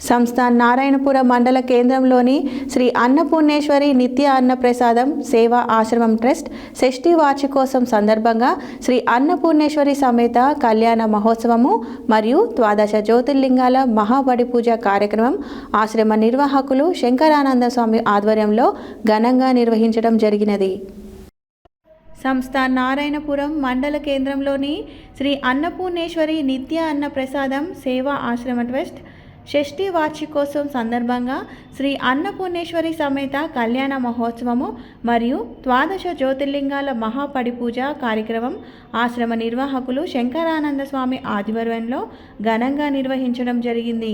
సంస్థ నారాయణపుర మండల కేంద్రంలోని శ్రీ అన్నపూర్ణేశ్వరి నిత్య అన్న ప్రసాదం సేవా ఆశ్రమం ట్రస్ట్ షష్ఠి వార్షికోత్సవం సందర్భంగా శ్రీ అన్నపూర్ణేశ్వరి సమేత కళ్యాణ మహోత్సవము మరియు ద్వాదశ జ్యోతిర్లింగాల మహాబడి పూజ కార్యక్రమం ఆశ్రమ నిర్వాహకులు శంకరానంద స్వామి ఆధ్వర్యంలో ఘనంగా నిర్వహించడం జరిగినది. సంస్థ నారాయణపురం మండల కేంద్రంలోని శ్రీ అన్నపూర్ణేశ్వరి నిత్య అన్న ప్రసాదం సేవా ఆశ్రమ ట్రస్ట్ షష్ఠి వార్షికోత్సవం సందర్భంగా శ్రీ అన్నపూర్ణేశ్వరి సమేత కళ్యాణ మహోత్సవము మరియు ద్వాదశ జ్యోతిర్లింగాల మహాపడి పూజ కార్యక్రమం ఆశ్రమ నిర్వాహకులు శంకరానంద స్వామి ఆధ్వర్యంలో ఘనంగా నిర్వహించడం జరిగింది.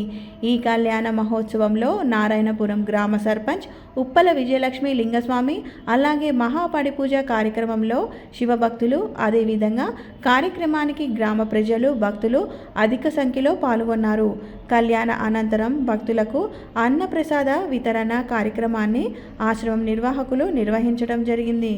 ఈ కళ్యాణ మహోత్సవంలో నారాయణపురం గ్రామ సర్పంచ్ ఉప్పల విజయలక్ష్మి లింగస్వామి, అలాగే మహాపడి పూజ కార్యక్రమంలో శివభక్తులు, అదేవిధంగా కార్యక్రమానికి గ్రామ ప్రజలు, భక్తులు అధిక సంఖ్యలో పాల్గొన్నారు. కళ్యాణ అనంతరం భక్తులకు అన్నప్రసాద వితరణ కార్యక్రమాన్ని ఆశ్రమం నిర్వాహకులు నిర్వహించడం జరిగింది.